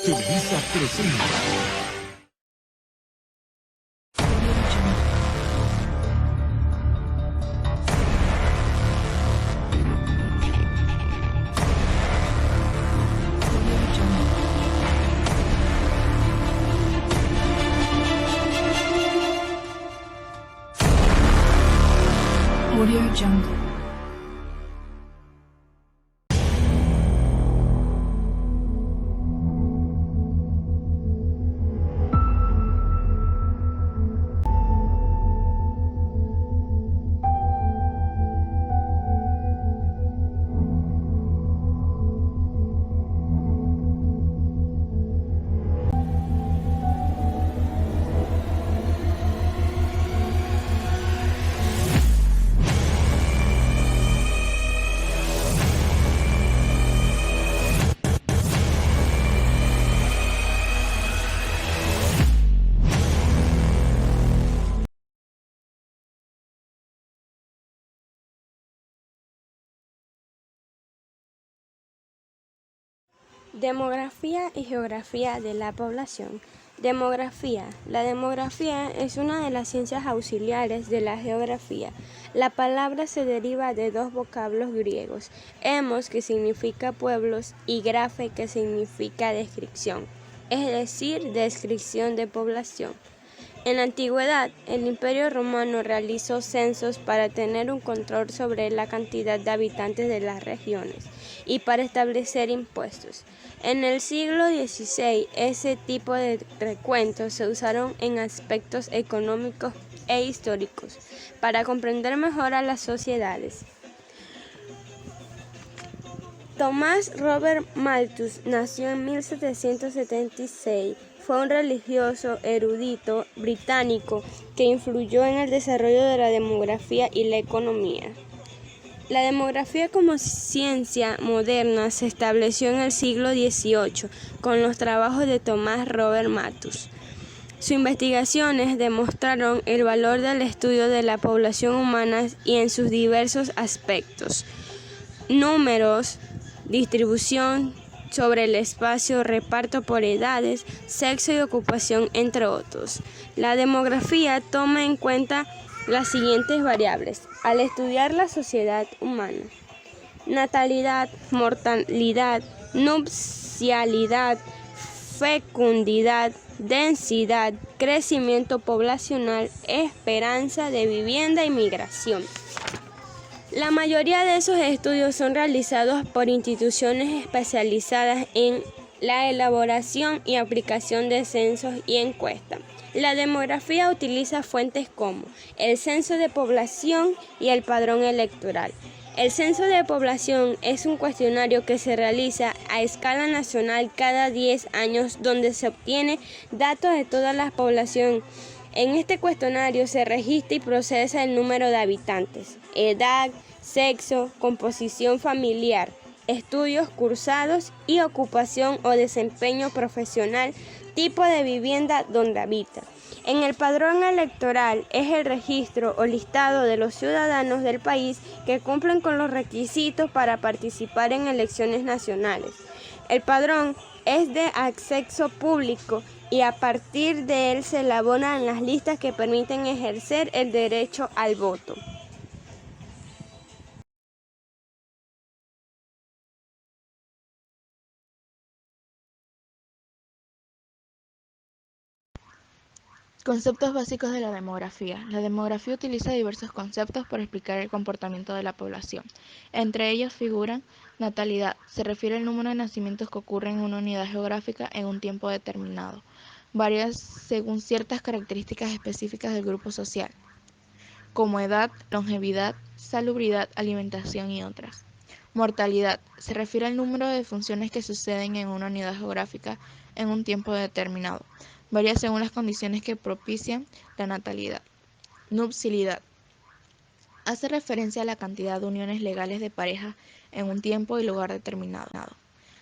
Televisa presenta. Audio Jungle. Demografía y geografía de la población. Demografía. La demografía es una de las ciencias auxiliares de la geografía. La palabra se deriva de dos vocablos griegos, hemos, que significa pueblos, y grafe, que significa descripción, es decir, descripción de población. En la antigüedad, el Imperio Romano realizó censos para tener un control sobre la cantidad de habitantes de las regiones y para establecer impuestos. En el siglo XVI, ese tipo de recuentos se usaron en aspectos económicos e históricos para comprender mejor a las sociedades. Thomas Robert Malthus nació en 1776. Fue un religioso erudito británico que influyó en el desarrollo de la demografía y la economía. La demografía como ciencia moderna se estableció en el siglo XVIII con los trabajos de Thomas Robert Malthus. Sus investigaciones demostraron el valor del estudio de la población humana y en sus diversos aspectos: números, distribución sobre el espacio, reparto por edades, sexo y ocupación, entre otros. La demografía toma en cuenta las siguientes variables al estudiar la sociedad humana: natalidad, mortalidad, nupcialidad, fecundidad, densidad, crecimiento poblacional, esperanza de vivienda y migración. La mayoría de esos estudios son realizados por instituciones especializadas en la elaboración y aplicación de censos y encuestas. La demografía utiliza fuentes como el censo de población y el padrón electoral. El censo de población es un cuestionario que se realiza a escala nacional cada 10 años donde se obtiene datos de toda la población. En este cuestionario se registra y procesa el número de habitantes, edad, sexo, composición familiar, estudios cursados y ocupación o desempeño profesional, tipo de vivienda donde habita. En el padrón electoral es el registro o listado de los ciudadanos del país que cumplen con los requisitos para participar en elecciones nacionales. El padrón es de acceso público y a partir de él se elaboran las listas que permiten ejercer el derecho al voto. Conceptos básicos de la demografía. La demografía utiliza diversos conceptos para explicar el comportamiento de la población. Entre ellos figuran natalidad. Se refiere al número de nacimientos que ocurren en una unidad geográfica en un tiempo determinado. Varía según ciertas características específicas del grupo social, como edad, longevidad, salubridad, alimentación y otras. Mortalidad. Se refiere al número de funciones que suceden en una unidad geográfica en un tiempo determinado. Varía según las condiciones que propician la natalidad. Nupcialidad. Hace referencia a la cantidad de uniones legales de pareja en un tiempo y lugar determinado.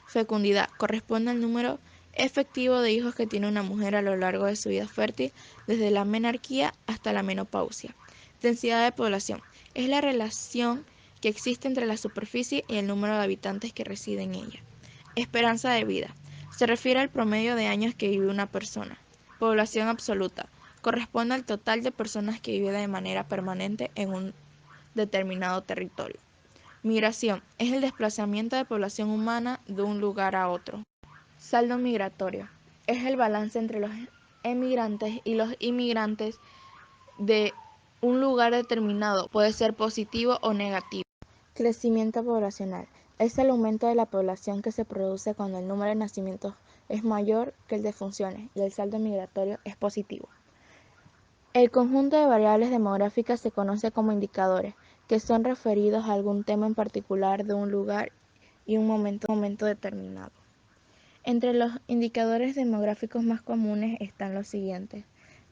Fecundidad. Corresponde al número efectivo de hijos que tiene una mujer a lo largo de su vida fértil, desde la menarquía hasta la menopausia. Densidad de población. Es la relación que existe entre la superficie y el número de habitantes que residen en ella. Esperanza de vida. Se refiere al promedio de años que vive una persona. Población absoluta. Corresponde al total de personas que viven de manera permanente en un determinado territorio. Migración. Es el desplazamiento de población humana de un lugar a otro. Saldo migratorio. Es el balance entre los emigrantes y los inmigrantes de un lugar determinado. Puede ser positivo o negativo. Crecimiento poblacional. Es el aumento de la población que se produce cuando el número de nacimientos es mayor que el de defunciones y el saldo migratorio es positivo. El conjunto de variables demográficas se conoce como indicadores, que son referidos a algún tema en particular de un lugar y un momento determinado. Entre los indicadores demográficos más comunes están los siguientes: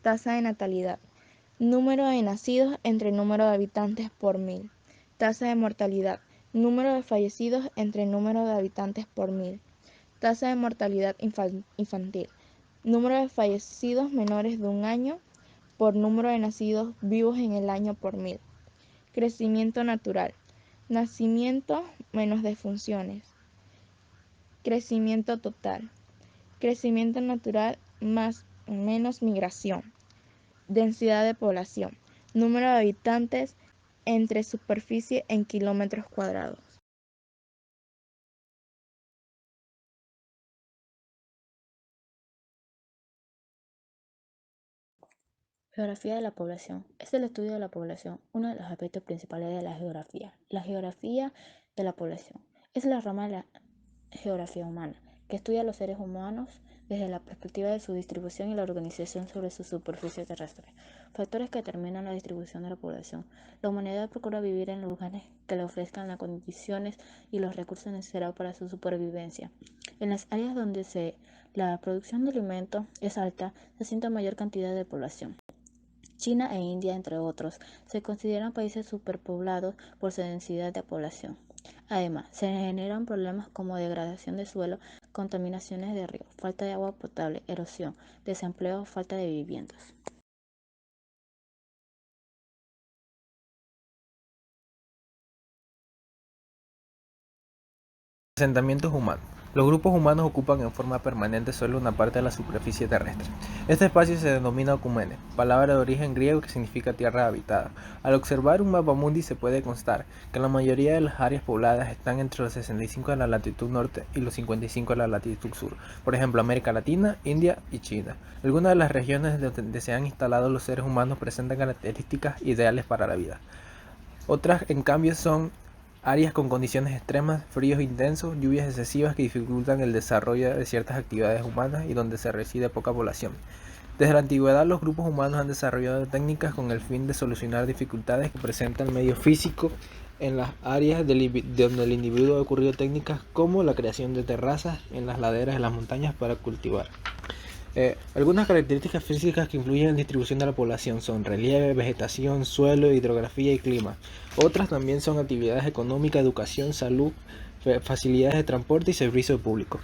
tasa de natalidad, número de nacidos entre número de habitantes por 1000, tasa de mortalidad, número de fallecidos entre número de habitantes por 1000, tasa de mortalidad infantil, número de fallecidos menores de un año por número de nacidos vivos en el año por 1000. Crecimiento natural, nacimientos menos defunciones. Crecimiento total, crecimiento natural menos migración. Densidad de población, número de habitantes entre superficie en kilómetros cuadrados. Geografía de la población. Es el estudio de la población, uno de los aspectos principales de la geografía. La geografía de la población es la rama de la geografía humana, que estudia a los seres humanos desde la perspectiva de su distribución y la organización sobre su superficie terrestre. Factores que determinan la distribución de la población. La humanidad procura vivir en lugares que le ofrezcan las condiciones y los recursos necesarios para su supervivencia. En las áreas donde la producción de alimentos es alta, se asienta mayor cantidad de población. China e India, entre otros, se consideran países superpoblados por su densidad de población. Además, se generan problemas como degradación de suelo, contaminaciones de ríos, falta de agua potable, erosión, desempleo, falta de viviendas. Asentamientos humanos. Los grupos humanos ocupan en forma permanente solo una parte de la superficie terrestre. Este espacio se denomina Okumene, palabra de origen griego que significa tierra habitada. Al observar un mapamundi se puede constar que la mayoría de las áreas pobladas están entre los 65 de la latitud norte y los 55 de la latitud sur. Por ejemplo, América Latina, India y China. Algunas de las regiones donde se han instalado los seres humanos presentan características ideales para la vida. Otras, en cambio, son áreas con condiciones extremas, fríos intensos, lluvias excesivas que dificultan el desarrollo de ciertas actividades humanas y donde se reside poca población. Desde la antigüedad, los grupos humanos han desarrollado técnicas con el fin de solucionar dificultades que presenta el medio físico en las áreas donde el individuo ha ocurrido técnicas como la creación de terrazas en las laderas de las montañas para cultivar. Algunas características físicas que influyen en la distribución de la población son relieve, vegetación, suelo, hidrografía y clima. Otras también son actividades económicas, educación, salud, facilidades de transporte y servicio público.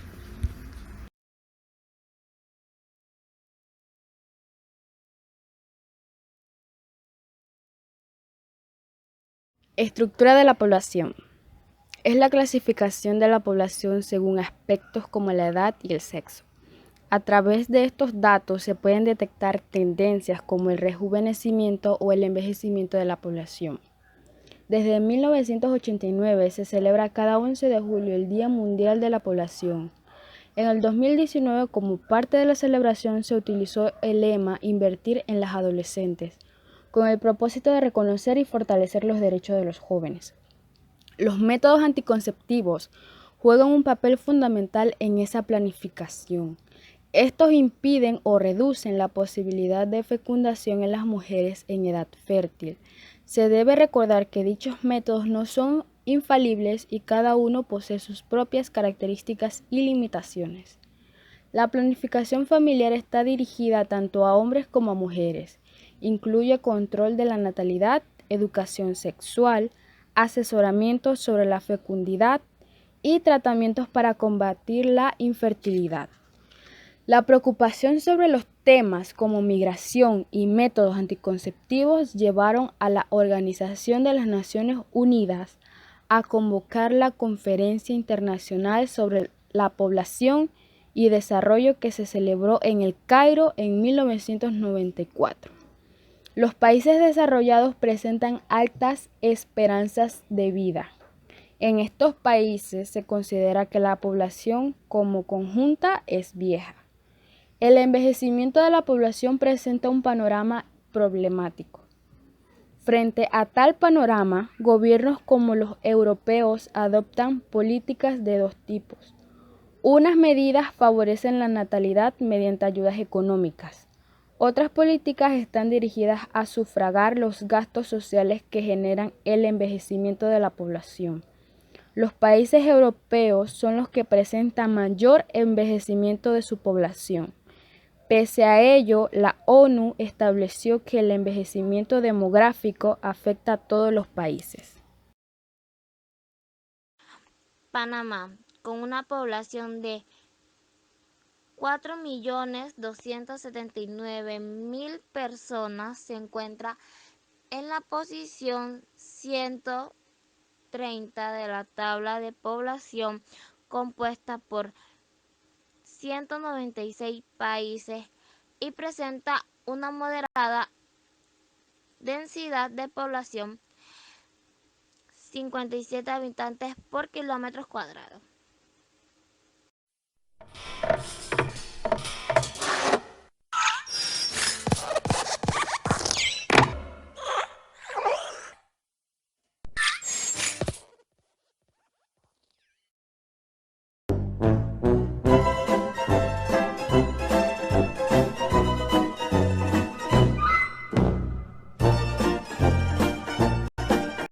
Estructura de la población. Es la clasificación de la población según aspectos como la edad y el sexo. A través de estos datos se pueden detectar tendencias como el rejuvenecimiento o el envejecimiento de la población. Desde 1989 se celebra cada 11 de julio el Día Mundial de la Población. En el 2019, como parte de la celebración, se utilizó el lema "Invertir en las adolescentes", con el propósito de reconocer y fortalecer los derechos de los jóvenes. Los métodos anticonceptivos juegan un papel fundamental en esa planificación. Estos impiden o reducen la posibilidad de fecundación en las mujeres en edad fértil. Se debe recordar que dichos métodos no son infalibles y cada uno posee sus propias características y limitaciones. La planificación familiar está dirigida tanto a hombres como a mujeres. Incluye control de la natalidad, educación sexual, asesoramiento sobre la fecundidad y tratamientos para combatir la infertilidad. La preocupación sobre los temas como migración y métodos anticonceptivos llevaron a la Organización de las Naciones Unidas a convocar la Conferencia Internacional sobre la Población y Desarrollo que se celebró en El Cairo en 1994. Los países desarrollados presentan altas esperanzas de vida. En estos países se considera que la población como conjunta es vieja. El envejecimiento de la población presenta un panorama problemático. Frente a tal panorama, gobiernos como los europeos adoptan políticas de dos tipos. Unas medidas favorecen la natalidad mediante ayudas económicas. Otras políticas están dirigidas a sufragar los gastos sociales que generan el envejecimiento de la población. Los países europeos son los que presentan mayor envejecimiento de su población. Pese a ello, la ONU estableció que el envejecimiento demográfico afecta a todos los países. Panamá, con una población de 4.279.000 personas, se encuentra en la posición 130 de la tabla de población compuesta por 196 países y presenta una moderada densidad de población, 57 habitantes por kilómetro cuadrado.